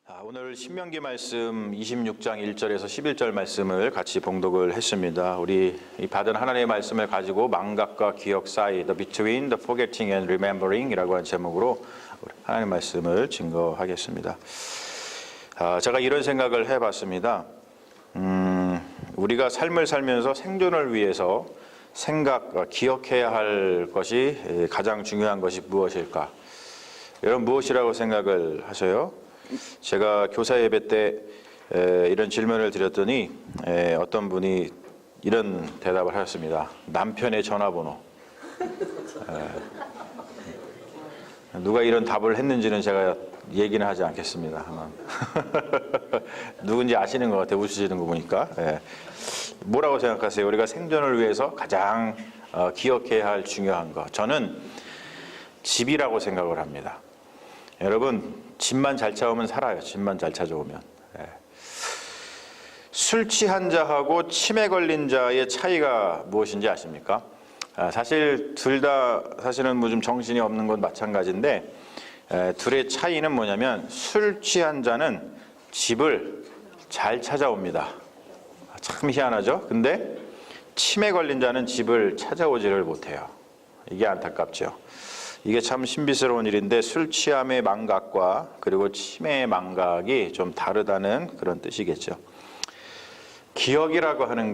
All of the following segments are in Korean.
오늘 신명기 말씀 26장 1절에서 11절 말씀을 같이 봉독을 했습니다. 우리 이 받은 하나님의 말씀을 가지고 망각과 기억 사이, The Between the Forgetting and Remembering 이라고 하는 제목으로 하나님의 말씀을 증거하겠습니다. 제가 이런 생각을 해봤습니다. 우리가 삶을 살면서 생존을 위해서 기억해야 할 것이 가장 중요한 것이 무엇일까? 여러분 무엇이라고 생각을 하세요? 제가 교사 예배 때 이런 질문을 드렸더니 어떤 분이 이런 대답을 하셨습니다. 남편의 전화번호. 누가 이런 답을 했는지는 제가 얘기는 하지 않겠습니다. 누군지 아시는 것 같아요. 웃으시는 거 보니까. 뭐라고 생각하세요? 우리가 생존을 위해서 가장 기억해야 할 중요한 것. 저는 집이라고 생각을 합니다. 여러분 집만 잘 찾으면 살아요. 집만 잘 찾아오면. 술 취한 자하고 치매 걸린 자의 차이가 무엇인지 아십니까? 사실 둘 다 사실은 뭐 좀 정신이 없는 건 마찬가지인데 둘의 차이는 뭐냐면 술 취한 자는 집을 잘 찾아옵니다. 참 희한하죠? 근데 치매 걸린 자는 집을 찾아오지를 못해요. 이게 안타깝죠. 이게 참 신비스러운 일인데 술 취함의 망각과 그리고 치매의 망각이 좀 다르다는 그런 뜻이겠죠. 기억이라고 하는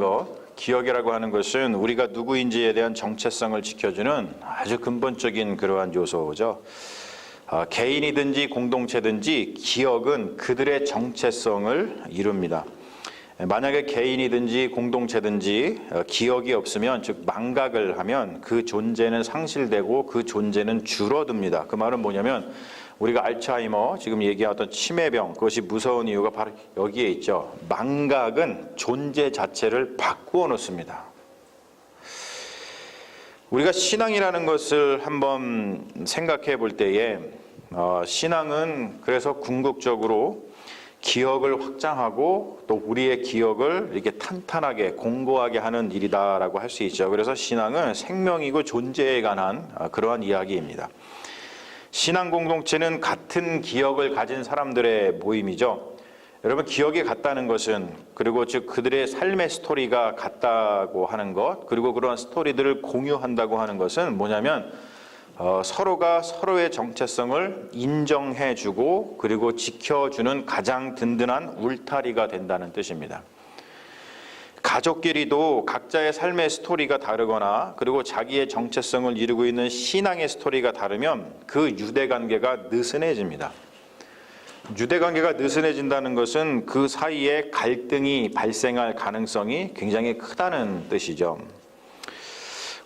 것은 우리가 누구인지에 대한 정체성을 지켜주는 아주 근본적인 그러한 요소죠. 개인이든지 공동체든지 기억은 그들의 정체성을 이룹니다. 만약에 개인이든지 공동체든지 기억이 없으면, 즉 망각을 하면 그 존재는 상실되고 그 존재는 줄어듭니다. 그 말은 뭐냐면 우리가 알츠하이머, 지금 얘기하던 치매병, 그것이 무서운 이유가 바로 여기에 있죠. 망각은 존재 자체를 바꾸어 놓습니다. 우리가 신앙이라는 것을 한번 생각해 볼 때에 신앙은 그래서 궁극적으로 기억을 확장하고 또 우리의 기억을 이렇게 탄탄하게 공고하게 하는 일이다라고 할 수 있죠. 그래서 신앙은 생명이고 존재에 관한 그러한 이야기입니다. 신앙 공동체는 같은 기억을 가진 사람들의 모임이죠. 여러분 기억이 같다는 것은, 그리고 즉 그들의 삶의 스토리가 같다고 하는 것, 그리고 그러한 스토리들을 공유한다고 하는 것은 뭐냐면 서로가 서로의 정체성을 인정해주고 그리고 지켜주는 가장 든든한 울타리가 된다는 뜻입니다. 가족끼리도 각자의 삶의 스토리가 다르거나 그리고 자기의 정체성을 이루고 있는 신앙의 스토리가 다르면 그 유대관계가 느슨해집니다. 유대관계가 느슨해진다는 것은 그 사이에 갈등이 발생할 가능성이 굉장히 크다는 뜻이죠.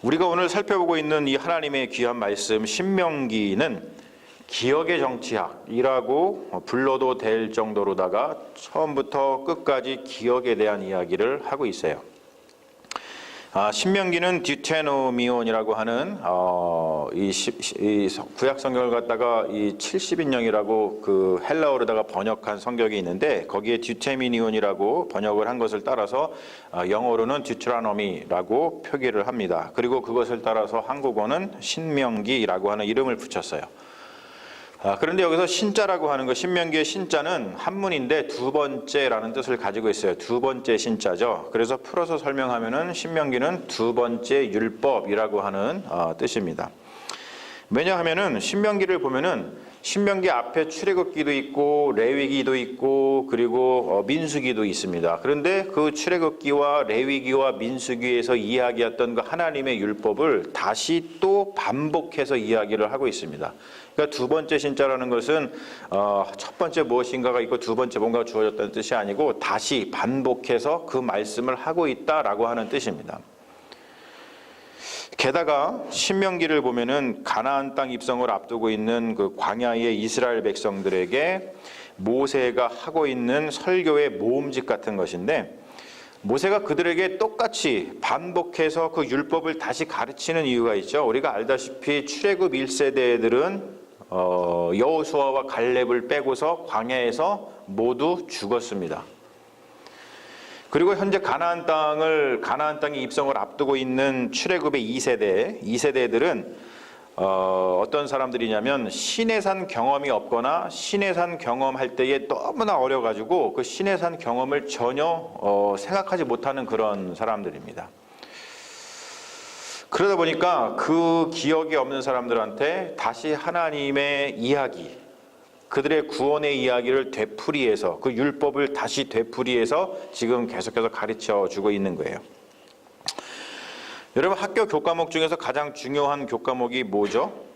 우리가 오늘 살펴보고 있는 이 하나님의 귀한 말씀 신명기는 기억의 정치학이라고 불러도 될 정도로다가 처음부터 끝까지 기억에 대한 이야기를 하고 있어요. 신명기는 듀테노미온이라고 하는 이 구약 성경을 갖다가 이 70인령이라고 그 헬라어로다가 번역한 성경이 있는데 거기에 듀테미니온이라고 번역을 한 것을 따라서 영어로는 듀트라노미라고 표기를 합니다. 그리고 그것을 따라서 한국어는 신명기라고 하는 이름을 붙였어요. 그런데 여기서 신자라고 하는 것, 신명기의 신자는 한문인데 두 번째라는 뜻을 가지고 있어요. 두 번째 신자죠. 그래서 풀어서 설명하면은 신명기는 두 번째 율법이라고 하는 뜻입니다. 왜냐하면은 신명기를 보면은 신명기 앞에 출애굽기도 있고 레위기도 있고 그리고 민수기도 있습니다. 그런데 그 출애굽기와 레위기와 민수기에서 이야기했던 그 하나님의 율법을 다시 또 반복해서 이야기를 하고 있습니다. 그러니까 두 번째 신자라는 것은 첫 번째 무엇인가가 있고 두 번째 뭔가가 주어졌다는 뜻이 아니고 다시 반복해서 그 말씀을 하고 있다라고 하는 뜻입니다. 게다가 신명기를 보면은 가나안 땅 입성을 앞두고 있는 그 광야의 이스라엘 백성들에게 모세가 하고 있는 설교의 모음집 같은 것인데, 모세가 그들에게 똑같이 반복해서 그 율법을 다시 가르치는 이유가 있죠. 우리가 알다시피 출애굽 1세대들은 여호수아와 갈렙을 빼고서 광야에서 모두 죽었습니다. 그리고 현재 가나안 땅에 입성을 앞두고 있는 출애굽의 2세대들은 어떤 사람들이냐면 신의 산 경험이 없거나 신의 산 경험할 때에 너무나 어려가지고 그 신의 산 경험을 전혀 생각하지 못하는 그런 사람들입니다. 그러다 보니까 그 기억이 없는 사람들한테 다시 하나님의 이야기, 그들의 구원의 이야기를 되풀이해서 그 율법을 다시 되풀이해서 지금 계속해서 가르쳐 주고 있는 거예요. 여러분, 학교 교과목 중에서 가장 중요한 교과목이 뭐죠?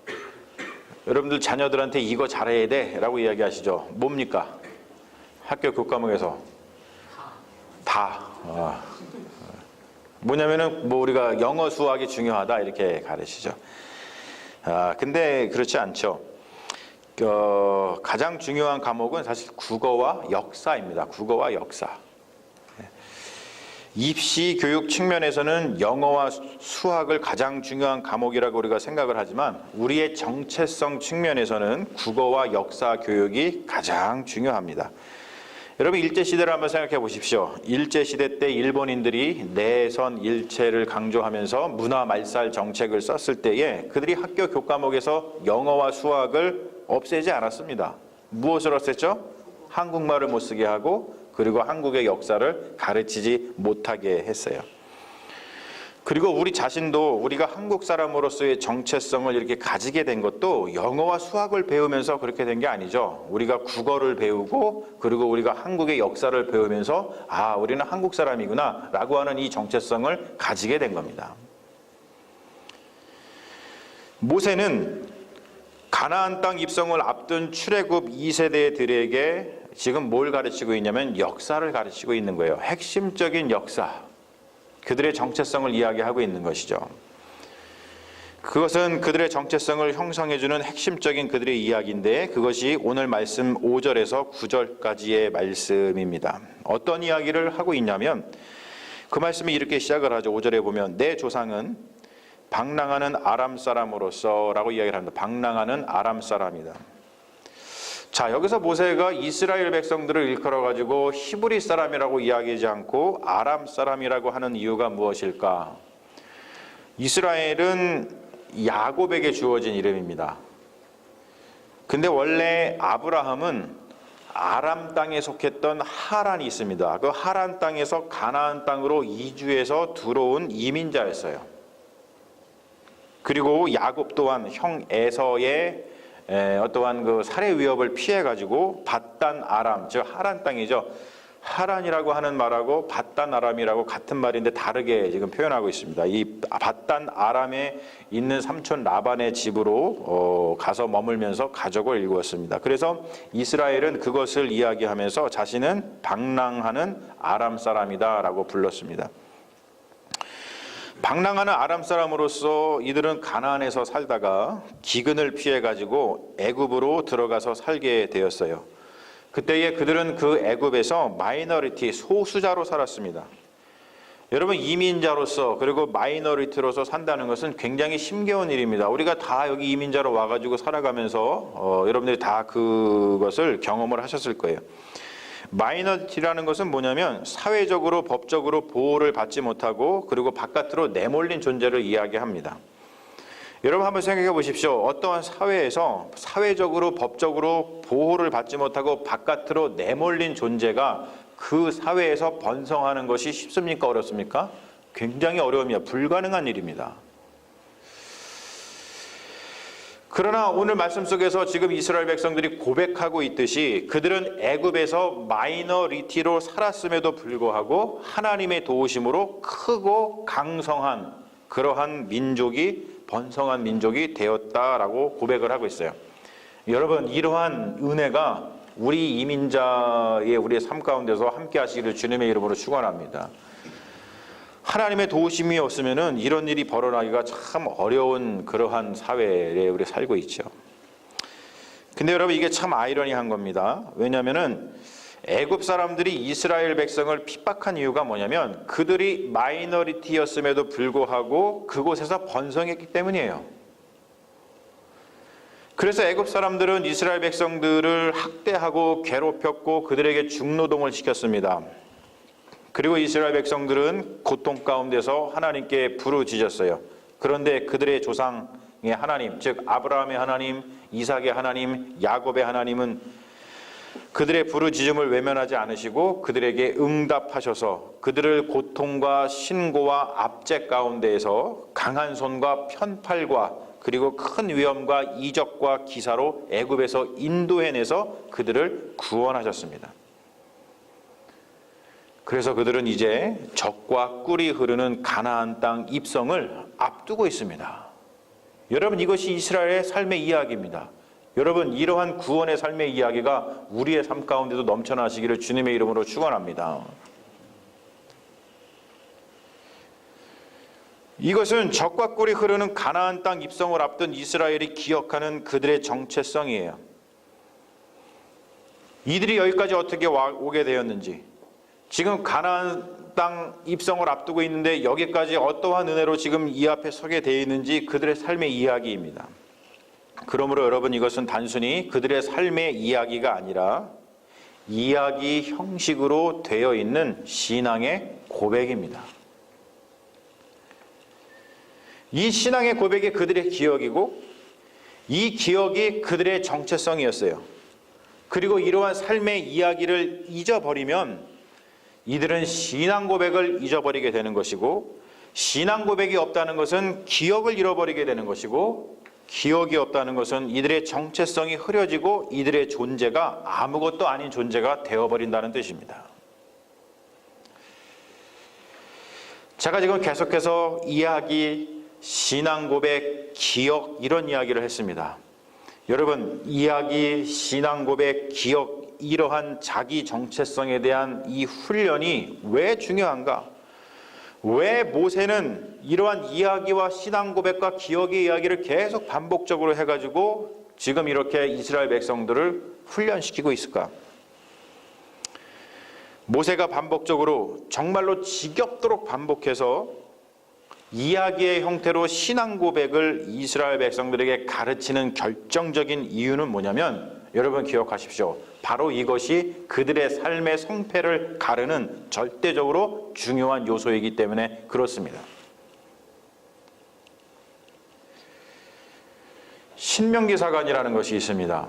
여러분들 자녀들한테 이거 잘해야 돼 라고 이야기하시죠. 뭡니까? 학교 교과목에서 다. 뭐냐면은 뭐 우리가 영어 수학이 중요하다 이렇게 가르치죠. 근데 그렇지 않죠. 가장 중요한 과목은 사실 국어와 역사입니다. 국어와 역사. 입시 교육 측면에서는 영어와 수학을 가장 중요한 과목이라고 우리가 생각을 하지만 우리의 정체성 측면에서는 국어와 역사 교육이 가장 중요합니다. 여러분, 일제시대를 한번 생각해 보십시오. 일제시대 때 일본인들이 내선 일체를 강조하면서 문화 말살 정책을 썼을 때에 그들이 학교 교과목에서 영어와 수학을 없애지 않았습니다. 무엇을 없앴죠? 한국말을 못 쓰게 하고 그리고 한국의 역사를 가르치지 못하게 했어요. 그리고 우리 자신도 우리가 한국 사람으로서의 정체성을 이렇게 가지게 된 것도 영어와 수학을 배우면서 그렇게 된 게 아니죠. 우리가 국어를 배우고 그리고 우리가 한국의 역사를 배우면서 우리는 한국 사람이구나 라고 하는 이 정체성을 가지게 된 겁니다. 모세는 가나안 땅 입성을 앞둔 출애굽 2세대들에게 지금 뭘 가르치고 있냐면 역사를 가르치고 있는 거예요. 핵심적인 역사. 그들의 정체성을 이야기하고 있는 것이죠. 그것은 그들의 정체성을 형성해주는 핵심적인 그들의 이야기인데 그것이 오늘 말씀 5절에서 9절까지의 말씀입니다. 어떤 이야기를 하고 있냐면 그 말씀이 이렇게 시작을 하죠. 5절에 보면 내 조상은 방랑하는 아람 사람으로서 라고 이야기를 합니다. 방랑하는 아람 사람이다. 자, 여기서 모세가 이스라엘 백성들을 일컬어 가지고 히브리 사람이라고 이야기하지 않고 아람 사람이라고 하는 이유가 무엇일까? 이스라엘은 야곱에게 주어진 이름입니다. 근데 원래 아브라함은 아람 땅에 속했던 하란이 있습니다. 그 하란 땅에서 가나안 땅으로 이주해서 들어온 이민자였어요. 그리고 야곱 또한 형 에서의 어떠한 그 살해 위협을 피해 가지고 밧단 아람, 즉 하란 땅이죠. 하란이라고 하는 말하고 밧단 아람이라고 같은 말인데 다르게 지금 표현하고 있습니다. 이 밧단 아람에 있는 삼촌 라반의 집으로 가서 머물면서 가족을 이루었습니다. 그래서 이스라엘은 그것을 이야기하면서 자신은 방랑하는 아람 사람이다라고 불렀습니다. 방랑하는 아람 사람으로서 이들은 가나안에서 살다가 기근을 피해 가지고 애굽으로 들어가서 살게 되었어요. 그때에 그들은 그 애굽에서 마이너리티, 소수자로 살았습니다. 여러분, 이민자로서 그리고 마이너리티로서 산다는 것은 굉장히 힘겨운 일입니다. 우리가 다 여기 이민자로 와가지고 살아가면서 여러분들이 다 그것을 경험을 하셨을 거예요. 마이너리티라는 것은 뭐냐면 사회적으로 법적으로 보호를 받지 못하고 그리고 바깥으로 내몰린 존재를 이야기합니다. 여러분 한번 생각해 보십시오. 어떠한 사회에서 사회적으로 법적으로 보호를 받지 못하고 바깥으로 내몰린 존재가 그 사회에서 번성하는 것이 쉽습니까? 어렵습니까? 굉장히 어려움이야. 불가능한 일입니다. 그러나 오늘 말씀 속에서 지금 이스라엘 백성들이 고백하고 있듯이 그들은 애굽에서 마이너리티로 살았음에도 불구하고 하나님의 도우심으로 크고 강성한 그러한 민족이 번성한 민족이 되었다라고 고백을 하고 있어요. 여러분, 이러한 은혜가 우리 이민자의 우리의 삶 가운데서 함께 하시기를 주님의 이름으로 축원합니다. 하나님의 도우심이 없으면은 이런 일이 벌어나기가 참 어려운 그러한 사회에 우리 살고 있죠. 근데 여러분, 이게 참 아이러니한 겁니다. 왜냐하면은 애굽 사람들이 이스라엘 백성을 핍박한 이유가 뭐냐면 그들이 마이너리티였음에도 불구하고 그곳에서 번성했기 때문이에요. 그래서 애굽 사람들은 이스라엘 백성들을 학대하고 괴롭혔고 그들에게 중노동을 시켰습니다. 그리고 이스라엘 백성들은 고통 가운데서 하나님께 부르짖었어요. 그런데 그들의 조상 하나님, 즉 아브라함의 하나님, 이삭의 하나님, 야곱의 하나님은 그들의 부르짖음을 외면하지 않으시고 그들에게 응답하셔서 그들을 고통과 신고와 압제 가운데에서 강한 손과 편팔과 그리고 큰 위험과 이적과 기사로 애굽에서 인도해내서 그들을 구원하셨습니다. 그래서 그들은 이제 젖과 꿀이 흐르는 가나안 땅 입성을 앞두고 있습니다. 여러분, 이것이 이스라엘의 삶의 이야기입니다. 여러분, 이러한 구원의 삶의 이야기가 우리의 삶 가운데도 넘쳐나시기를 주님의 이름으로 축원합니다. 이것은 젖과 꿀이 흐르는 가나안 땅 입성을 앞둔 이스라엘이 기억하는 그들의 정체성이에요. 이들이 여기까지 어떻게 오게 되었는지, 지금 가나안 땅 입성을 앞두고 있는데 여기까지 어떠한 은혜로 지금 이 앞에 서게 되어 있는지 그들의 삶의 이야기입니다. 그러므로 여러분, 이것은 단순히 그들의 삶의 이야기가 아니라 이야기 형식으로 되어 있는 신앙의 고백입니다. 이 신앙의 고백이 그들의 기억이고 이 기억이 그들의 정체성이었어요. 그리고 이러한 삶의 이야기를 잊어버리면 이들은 신앙 고백을 잊어버리게 되는 것이고, 신앙 고백이 없다는 것은 기억을 잃어버리게 되는 것이고, 기억이 없다는 것은 이들의 정체성이 흐려지고 이들의 존재가 아무것도 아닌 존재가 되어버린다는 뜻입니다. 제가 지금 계속해서 이야기, 신앙 고백, 기억 이런 이야기를 했습니다. 여러분, 이야기, 신앙 고백, 기억 이러한 자기 정체성에 대한 이 훈련이 왜 중요한가? 왜 모세는 이러한 이야기와 신앙 고백과 기억의 이야기를 계속 반복적으로 해가지고 지금 이렇게 이스라엘 백성들을 훈련시키고 있을까? 모세가 반복적으로 정말로 지겹도록 반복해서 이야기의 형태로 신앙 고백을 이스라엘 백성들에게 가르치는 결정적인 이유는 뭐냐면, 여러분 기억하십시오. 바로 이것이 그들의 삶의 성패를 가르는 절대적으로 중요한 요소이기 때문에 그렇습니다. 신명기 사관이라는 것이 있습니다.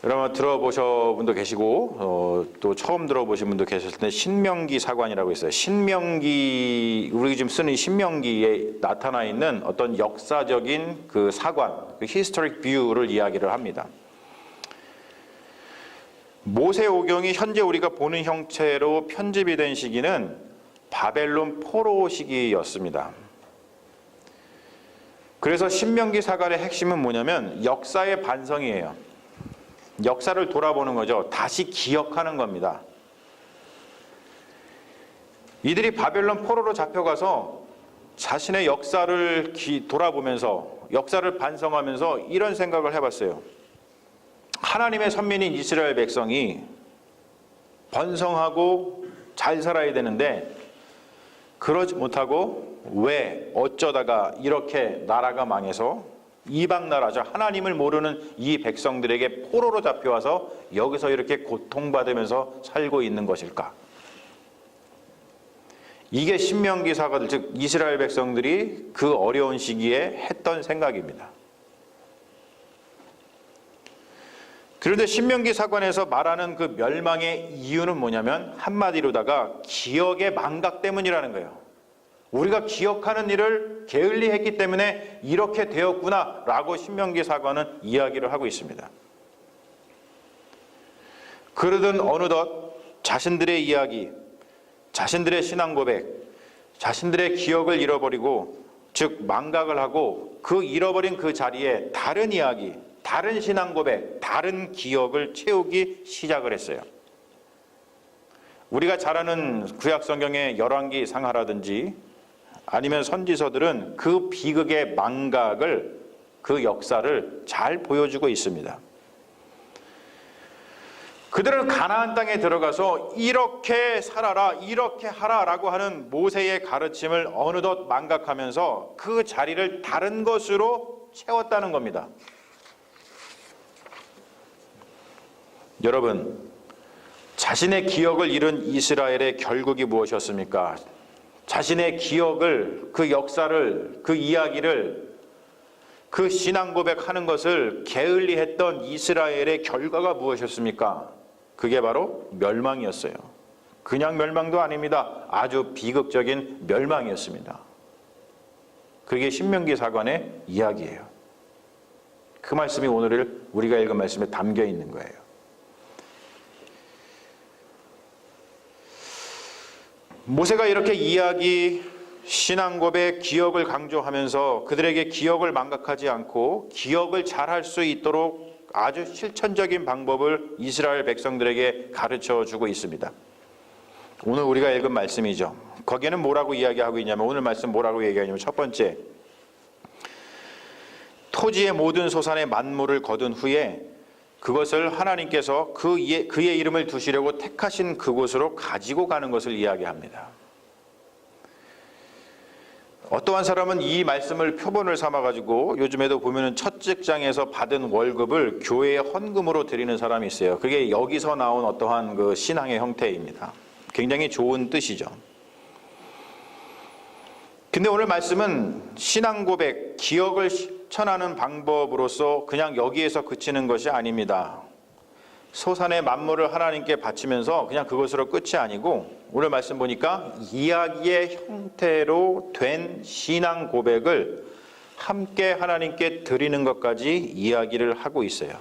여러분 들어보신 분도 계시고 또 처음 들어보신 분도 계실 텐데, 신명기 사관이라고 있어요. 신명기, 우리 지금 쓰는 신명기에 나타나 있는 어떤 역사적인 그 사관, 그 히스토릭 뷰를 이야기를 합니다. 모세오경이 현재 우리가 보는 형태로 편집이 된 시기는 바벨론 포로 시기였습니다. 그래서 신명기 사관의 핵심은 뭐냐면 역사의 반성이에요. 역사를 돌아보는 거죠. 다시 기억하는 겁니다. 이들이 바벨론 포로로 잡혀가서 자신의 역사를 돌아보면서, 역사를 반성하면서 이런 생각을 해봤어요. 하나님의 선민인 이스라엘 백성이 번성하고 잘 살아야 되는데 그러지 못하고 왜 어쩌다가 이렇게 나라가 망해서 이방 나라죠, 하나님을 모르는 이 백성들에게 포로로 잡혀와서 여기서 이렇게 고통받으면서 살고 있는 것일까? 이게 신명기 사가들, 즉 이스라엘 백성들이 그 어려운 시기에 했던 생각입니다. 그런데 신명기 사관에서 말하는 그 멸망의 이유는 뭐냐면 한마디로다가 기억의 망각 때문이라는 거예요. 우리가 기억하는 일을 게을리했기 때문에 이렇게 되었구나 라고 신명기 사관은 이야기를 하고 있습니다. 그러던 어느덧 자신들의 이야기, 자신들의 신앙 고백, 자신들의 기억을 잃어버리고, 즉 망각을 하고 그 잃어버린 그 자리에 다른 이야기, 다른 신앙 고백, 다른 기억을 채우기 시작을 했어요. 우리가 잘 아는 구약 성경의 열왕기 상하라든지 아니면 선지서들은 그 비극의 망각을, 그 역사를 잘 보여주고 있습니다. 그들은 가나안 땅에 들어가서 이렇게 살아라, 이렇게 하라라고 하는 모세의 가르침을 어느덧 망각하면서 그 자리를 다른 것으로 채웠다는 겁니다. 여러분, 자신의 기억을 잃은 이스라엘의 결국이 무엇이었습니까? 자신의 기억을, 그 역사를, 그 이야기를 그 신앙 고백하는 것을 게을리했던 이스라엘의 결과가 무엇이었습니까? 그게 바로 멸망이었어요. 그냥 멸망도 아닙니다. 아주 비극적인 멸망이었습니다. 그게 신명기 사관의 이야기예요. 그 말씀이 오늘 우리가 읽은 말씀에 담겨 있는 거예요. 모세가 이렇게 이야기, 신앙 고백, 기억을 강조하면서 그들에게 기억을 망각하지 않고 기억을 잘할 수 있도록 아주 실천적인 방법을 이스라엘 백성들에게 가르쳐 주고 있습니다. 오늘 우리가 읽은 말씀이죠. 거기에는 뭐라고 이야기하고 있냐면, 오늘 말씀 뭐라고 얘기하냐면, 첫 번째, 토지의 모든 소산의 만물을 거둔 후에 그것을 하나님께서 그의 이름을 두시려고 택하신 그곳으로 가지고 가는 것을 이야기합니다. 어떠한 사람은 이 말씀을 표본을 삼아가지고 요즘에도 보면은 첫 직장에서 받은 월급을 교회에 헌금으로 드리는 사람이 있어요. 그게 여기서 나온 어떠한 그 신앙의 형태입니다. 굉장히 좋은 뜻이죠. 근데 오늘 말씀은 신앙 고백, 기억을 실천하는 방법으로서 그냥 여기에서 그치는 것이 아닙니다. 소산의 만물을 하나님께 바치면서 그냥 그것으로 끝이 아니고, 오늘 말씀 보니까 이야기의 형태로 된 신앙 고백을 함께 하나님께 드리는 것까지 이야기를 하고 있어요.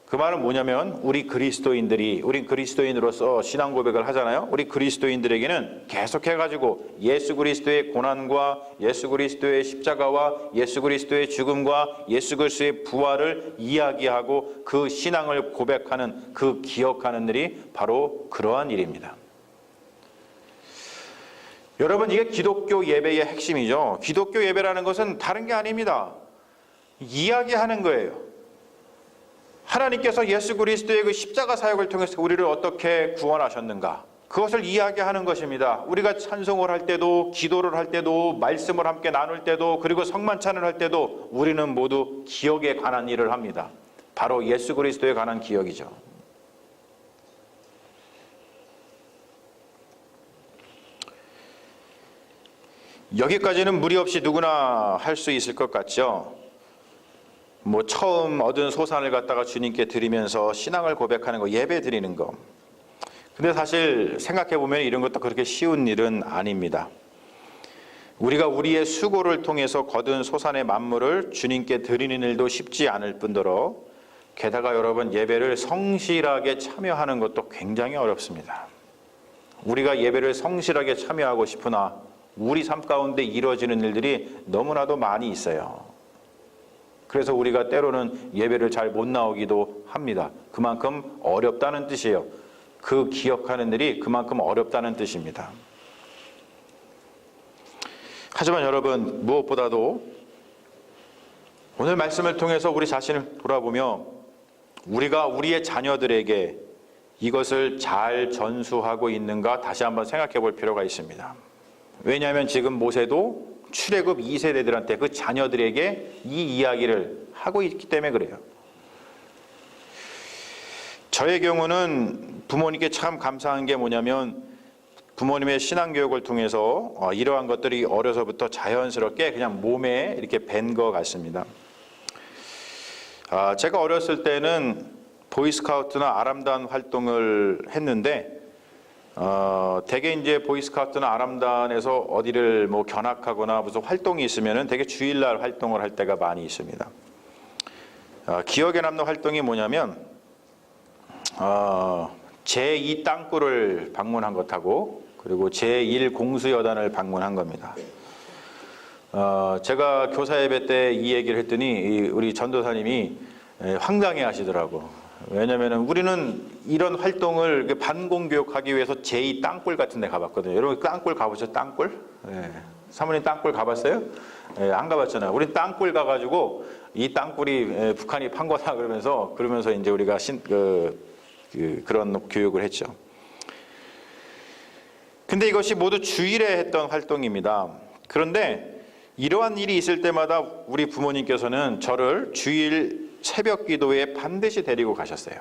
그 말은 뭐냐면, 우린 그리스도인으로서 신앙 고백을 하잖아요. 우리 그리스도인들에게는 계속해가지고 예수 그리스도의 고난과 예수 그리스도의 십자가와 예수 그리스도의 죽음과 예수 그리스도의 부활을 이야기하고 그 신앙을 고백하는, 그 기억하는 일이 바로 그러한 일입니다. 여러분, 이게 기독교 예배의 핵심이죠. 기독교 예배라는 것은 다른 게 아닙니다. 이야기하는 거예요. 하나님께서 예수 그리스도의 그 십자가 사역을 통해서 우리를 어떻게 구원하셨는가, 그것을 이야기하는 것입니다. 우리가 찬송을 할 때도, 기도를 할 때도, 말씀을 함께 나눌 때도, 그리고 성만찬을 할 때도 우리는 모두 기억에 관한 일을 합니다. 바로 예수 그리스도에 관한 기억이죠. 여기까지는 무리 없이 누구나 할 수 있을 것 같죠. 처음 얻은 소산을 갖다가 주님께 드리면서 신앙을 고백하는 거, 예배 드리는 거. 근데 사실 생각해 보면 이런 것도 그렇게 쉬운 일은 아닙니다. 우리가 우리의 수고를 통해서 거둔 소산의 만물을 주님께 드리는 일도 쉽지 않을 뿐더러, 게다가 여러분, 예배를 성실하게 참여하는 것도 굉장히 어렵습니다. 우리가 예배를 성실하게 참여하고 싶으나 우리 삶 가운데 이루어지는 일들이 너무나도 많이 있어요. 그래서 우리가 때로는 예배를 잘 못 나오기도 합니다. 그만큼 어렵다는 뜻이에요. 그 기억하는 일이 그만큼 어렵다는 뜻입니다. 하지만 여러분, 무엇보다도 오늘 말씀을 통해서 우리 자신을 돌아보며 우리가 우리의 자녀들에게 이것을 잘 전수하고 있는가 다시 한번 생각해 볼 필요가 있습니다. 왜냐하면 지금 모세도 출애굽 2세대들한테, 그 자녀들에게 이 이야기를 하고 있기 때문에 그래요. 저의 경우는 부모님께 참 감사한 게 뭐냐면, 부모님의 신앙교육을 통해서 이러한 것들이 어려서부터 자연스럽게 그냥 몸에 이렇게 밴 것 같습니다. 제가 어렸을 때는 보이스카우트나 아람단 활동을 했는데, 대개 이제 보이스카우트나 아람단에서 어디를 견학하거나 무슨 활동이 있으면은 되게 주일날 활동을 할 때가 많이 있습니다. 기억에 남는 활동이 뭐냐면, 제2 땅굴을 방문한 것하고, 그리고 제1 공수여단을 방문한 겁니다. 제가 교사 예배 때 이 얘기를 했더니 우리 전도사님이 황당해 하시더라고. 왜냐면은 우리는 이런 활동을 반공교육하기 위해서 제2 땅굴 같은 데 가봤거든요. 여러분, 땅굴 가보셨어요? 땅굴? 네. 사모님 땅굴 가봤어요? 네, 안 가봤잖아요. 우리 땅굴 가가지고 이 땅굴이 북한이 판 거다 그러면서 이제 우리가 그런 교육을 했죠. 근데 이것이 모두 주일에 했던 활동입니다. 그런데 이러한 일이 있을 때마다 우리 부모님께서는 저를 주일 새벽 기도에 반드시 데리고 가셨어요.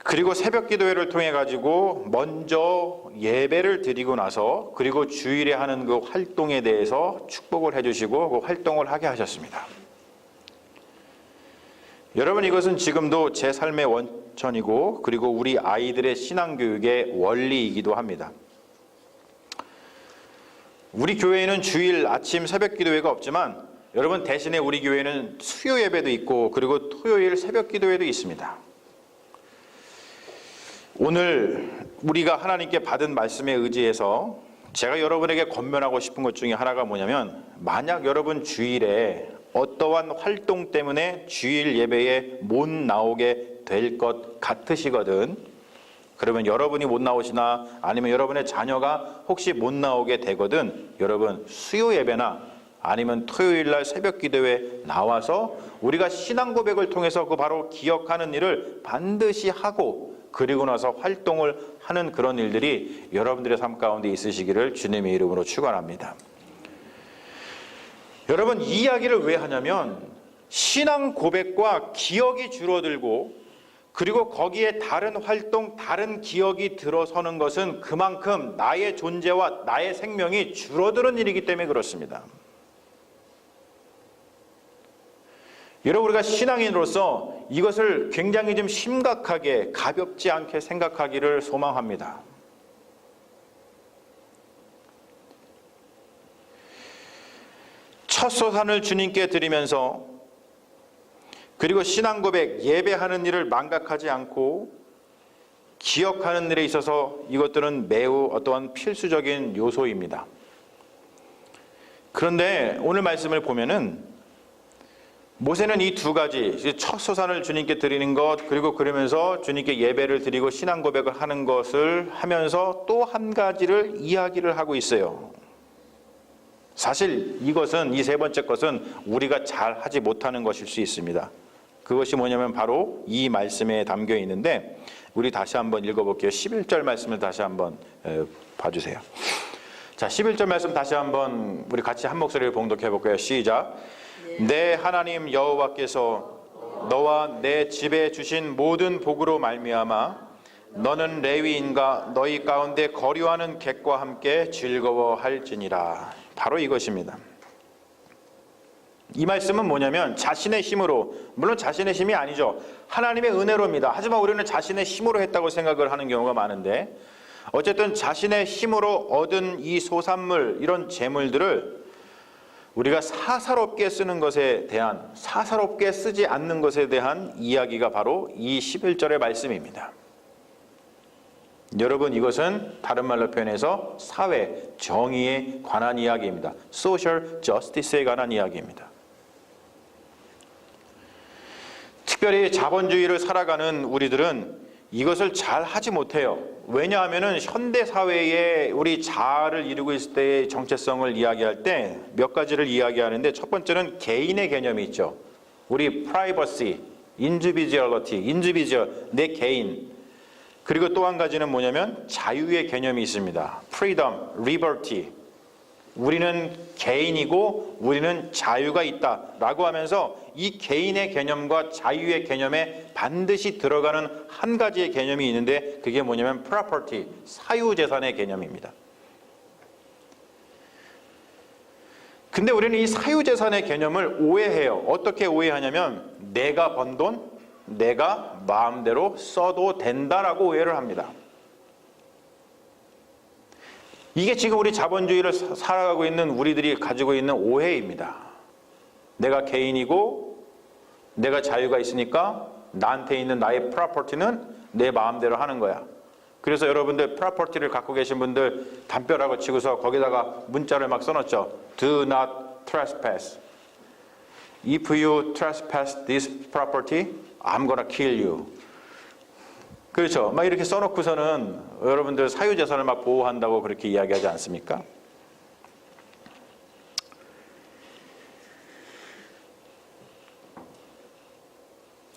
그리고 새벽 기도회를 통해 가지고 먼저 예배를 드리고 나서 그리고 주일에 하는 그 활동에 대해서 축복을 해주시고 그 활동을 하게 하셨습니다. 여러분, 이것은 지금도 제 삶의 원천이고 그리고 우리 아이들의 신앙교육의 원리이기도 합니다. 우리 교회에는 주일 아침 새벽 기도회가 없지만 여러분, 대신에 우리 교회는 수요 예배도 있고 그리고 토요일 새벽 기도회도 있습니다. 오늘 우리가 하나님께 받은 말씀에 의지해서 제가 여러분에게 권면하고 싶은 것 중에 하나가 뭐냐면, 만약 여러분 주일에 어떠한 활동 때문에 주일 예배에 못 나오게 될 것 같으시거든, 그러면 여러분이 못 나오시나 아니면 여러분의 자녀가 혹시 못 나오게 되거든, 여러분 수요 예배나 아니면 토요일날 새벽 기도회에 나와서 우리가 신앙 고백을 통해서 그 바로 기억하는 일을 반드시 하고 그리고 나서 활동을 하는 그런 일들이 여러분들의 삶 가운데 있으시기를 주님의 이름으로 축원합니다. 여러분, 이 이야기를 왜 하냐면 신앙 고백과 기억이 줄어들고 그리고 거기에 다른 활동, 다른 기억이 들어서는 것은 그만큼 나의 존재와 나의 생명이 줄어드는 일이기 때문에 그렇습니다. 여러분, 우리가 신앙인으로서 이것을 굉장히 좀 심각하게 가볍지 않게 생각하기를 소망합니다. 첫 소산을 주님께 드리면서 그리고 신앙 고백, 예배하는 일을 망각하지 않고 기억하는 일에 있어서 이것들은 매우 어떠한 필수적인 요소입니다. 그런데 오늘 말씀을 보면은 모세는 이 두 가지, 첫 소산을 주님께 드리는 것, 그리고 그러면서 주님께 예배를 드리고 신앙 고백을 하는 것을 하면서 또 한 가지를 이야기를 하고 있어요. 사실 이것은, 이 세 번째 것은 우리가 잘 하지 못하는 것일 수 있습니다. 그것이 뭐냐면 바로 이 말씀에 담겨 있는데, 우리 다시 한번 읽어볼게요. 11절 말씀을 다시 한번 봐주세요. 자, 11절 말씀 다시 한번 우리 같이 한 목소리를 봉독해 볼까요? 시작. 내 하나님 여호와께서 너와 내 집에 주신 모든 복으로 말미암아 너는 레위인과 너희 가운데 거류하는 객과 함께 즐거워할지니라. 바로 이것입니다. 이 말씀은 뭐냐면 자신의 힘으로, 물론 자신의 힘이 아니죠. 하나님의 은혜로입니다. 하지만 우리는 자신의 힘으로 했다고 생각을 하는 경우가 많은데, 어쨌든 자신의 힘으로 얻은 이 소산물, 이런 재물들을 우리가 사사롭게 쓰는 것에 대한, 사사롭게 쓰지 않는 것에 대한 이야기가 바로 이 11절의 말씀입니다. 여러분, 이것은 다른 말로 표현해서 사회 정의에 관한 이야기입니다. Social Justice에 관한 이야기입니다. 특별히 자본주의를 살아가는 우리들은 이것을 잘 하지 못해요. 왜냐하면 현대 사회에 우리 자아를 이루고 있을 때의 정체성을 이야기할 때 몇 가지를 이야기하는데, 첫 번째는 개인의 개념이 있죠. 우리 privacy, individual, 내 개인. 그리고 또 한 가지는 뭐냐면 자유의 개념이 있습니다. freedom, liberty. 우리는 개인이고 우리는 자유가 있다라고 하면서 이 개인의 개념과 자유의 개념에 반드시 들어가는 한 가지의 개념이 있는데, 그게 뭐냐면 property, 사유재산의 개념입니다. 근데 우리는 이 사유재산의 개념을 오해해요. 어떻게 오해하냐면 내가 번 돈, 내가 마음대로 써도 된다라고 오해를 합니다. 이게 지금 우리 자본주의를 살아가고 있는 우리들이 가지고 있는 오해입니다. 내가 개인이고 내가 자유가 있으니까 나한테 있는 나의 프로퍼티는 내 마음대로 하는 거야. 그래서 여러분들 프로퍼티를 갖고 계신 분들 담벼락을 치고서 거기다가 문자를 막 써놨죠. Do not trespass. If you trespass this property, I'm gonna kill you. 그렇죠. 막 이렇게 써놓고서는 여러분들 사유재산을 막 보호한다고 그렇게 이야기하지 않습니까?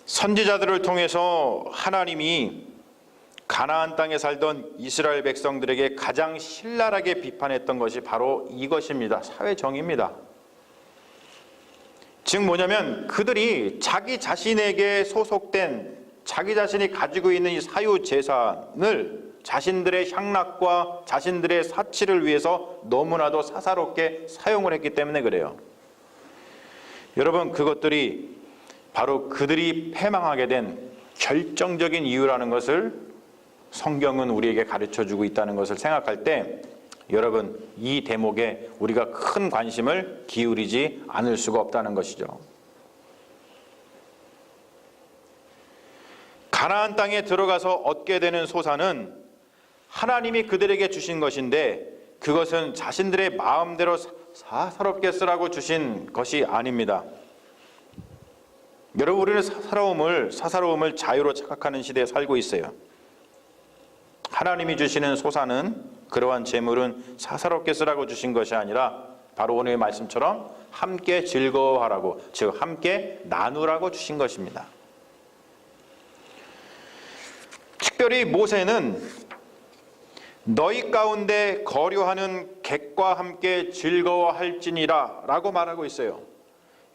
선지자들을 통해서 하나님이 가나안 땅에 살던 이스라엘 백성들에게 가장 신랄하게 비판했던 것이 바로 이것입니다. 사회정의입니다. 즉 뭐냐면 그들이 자기 자신에게 소속된 자기 자신이 가지고 있는 이 사유 재산을 자신들의 향락과 자신들의 사치를 위해서 너무나도 사사롭게 사용을 했기 때문에 그래요. 여러분, 그것들이 바로 그들이 패망하게 된 결정적인 이유라는 것을 성경은 우리에게 가르쳐주고 있다는 것을 생각할 때 여러분, 이 대목에 우리가 큰 관심을 기울이지 않을 수가 없다는 것이죠. 가나안 땅에 들어가서 얻게 되는 소산은 하나님이 그들에게 주신 것인데 그것은 자신들의 마음대로 사사롭게 쓰라고 주신 것이 아닙니다. 여러분, 우리는 사사로움을 자유로 착각하는 시대에 살고 있어요. 하나님이 주시는 소산은, 그러한 재물은 사사롭게 쓰라고 주신 것이 아니라 바로 오늘의 말씀처럼 함께 즐거워하라고, 즉 함께 나누라고 주신 것입니다. 특별히 모세는 너희 가운데 거류하는 객과 함께 즐거워할지니라 라고 말하고 있어요.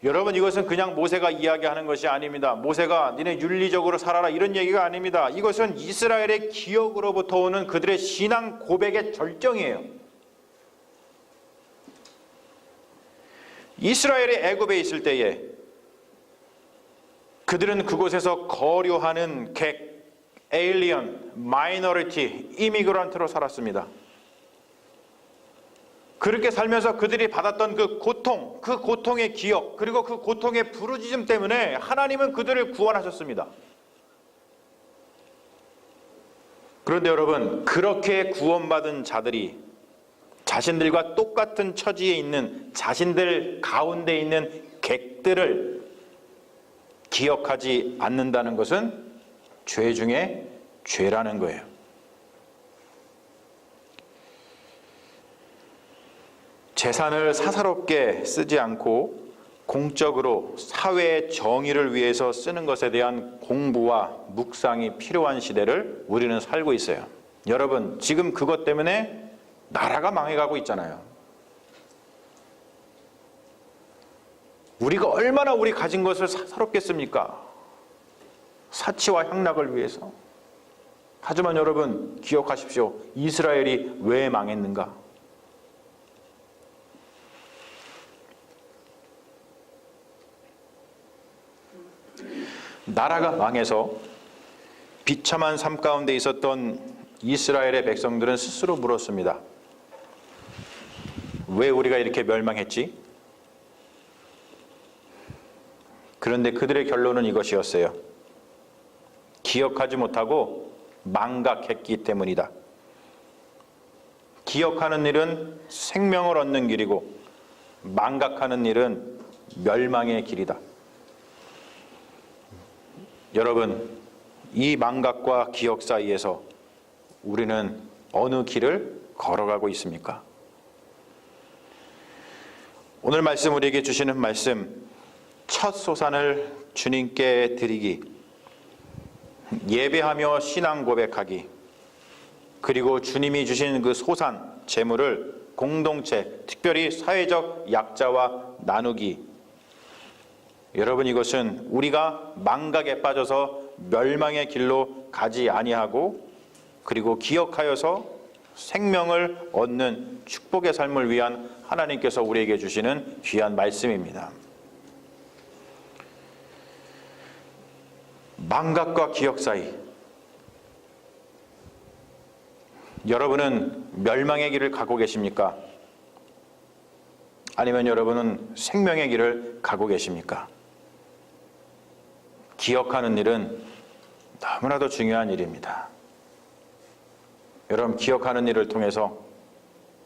여러분, 이것은 그냥 모세가 이야기하는 것이 아닙니다. 모세가 니네 윤리적으로 살아라 이런 얘기가 아닙니다. 이것은 이스라엘의 기억으로부터 오는 그들의 신앙 고백의 절정이에요. 이스라엘이 애굽에 있을 때에 그들은 그곳에서 거류하는 객, 에일리언, 마이너리티, 이미그런트로 살았습니다. 그렇게 살면서 그들이 받았던 그 고통, 그 고통의 기억, 그리고 그 고통의 부르짖음 때문에 하나님은 그들을 구원하셨습니다. 그런데 여러분, 그렇게 구원받은 자들이 자신들과 똑같은 처지에 있는 자신들 가운데 있는 객들을 기억하지 않는다는 것은 죄 중에 죄라는 거예요. 재산을 사사롭게 쓰지 않고 공적으로 사회의 정의를 위해서 쓰는 것에 대한 공부와 묵상이 필요한 시대를 우리는 살고 있어요. 여러분, 지금 그것 때문에 나라가 망해가고 있잖아요. 우리가 얼마나 우리 가진 것을 사사롭게 씁니까? 사치와 향락을 위해서. 하지만 여러분, 기억하십시오. 이스라엘이 왜 망했는가? 나라가 망해서 비참한 삶 가운데 있었던 이스라엘의 백성들은 스스로 물었습니다. 왜 우리가 이렇게 멸망했지? 그런데 그들의 결론은 이것이었어요. 기억하지 못하고 망각했기 때문이다. 기억하는 일은 생명을 얻는 길이고 망각하는 일은 멸망의 길이다. 여러분, 이 망각과 기억 사이에서 우리는 어느 길을 걸어가고 있습니까? 오늘 말씀, 우리에게 주시는 말씀, 첫 소산을 주님께 드리기, 예배하며 신앙 고백하기, 그리고 주님이 주신 그 소산, 재물을 공동체, 특별히 사회적 약자와 나누기. 여러분, 이것은 우리가 망각에 빠져서 멸망의 길로 가지 아니하고 그리고 기억하여서 생명을 얻는 축복의 삶을 위한 하나님께서 우리에게 주시는 귀한 말씀입니다. 망각과 기억 사이, 여러분은 멸망의 길을 가고 계십니까? 아니면 여러분은 생명의 길을 가고 계십니까? 기억하는 일은 너무나도 중요한 일입니다. 여러분, 기억하는 일을 통해서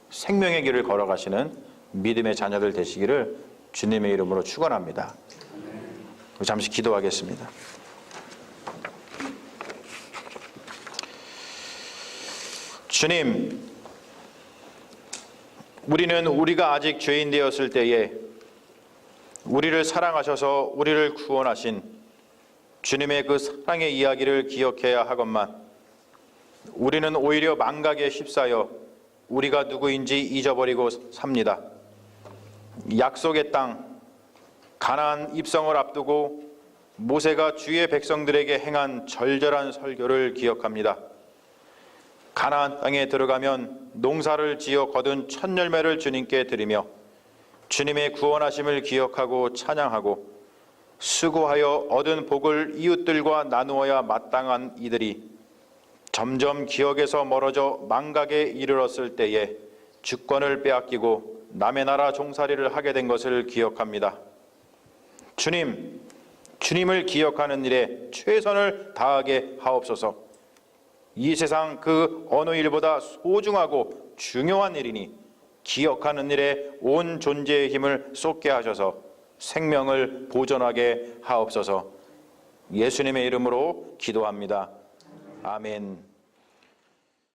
생명의 길을 걸어가시는 믿음의 자녀들 되시기를 주님의 이름으로 축원합니다. 잠시 기도하겠습니다. 주님, 우리는 우리가 아직 죄인 되었을 때에 우리를 사랑하셔서 우리를 구원하신 주님의 그 사랑의 이야기를 기억해야 하건만 우리는 오히려 망각에 휩싸여 우리가 누구인지 잊어버리고 삽니다. 약속의 땅, 가나안 입성을 앞두고 모세가 주의 백성들에게 행한 절절한 설교를 기억합니다. 가나안 땅에 들어가면 농사를 지어 거둔 첫 열매를 주님께 드리며 주님의 구원하심을 기억하고 찬양하고 수고하여 얻은 복을 이웃들과 나누어야 마땅한 이들이 점점 기억에서 멀어져 망각에 이르렀을 때에 주권을 빼앗기고 남의 나라 종살이를 하게 된 것을 기억합니다. 주님을 기억하는 일에 최선을 다하게 하옵소서. 이 세상 그 어느 일보다 소중하고 중요한 일이니 기억하는 일에 온 존재의 힘을 쏟게 하셔서 생명을 보존하게 하옵소서. 예수님의 이름으로 기도합니다. 아멘.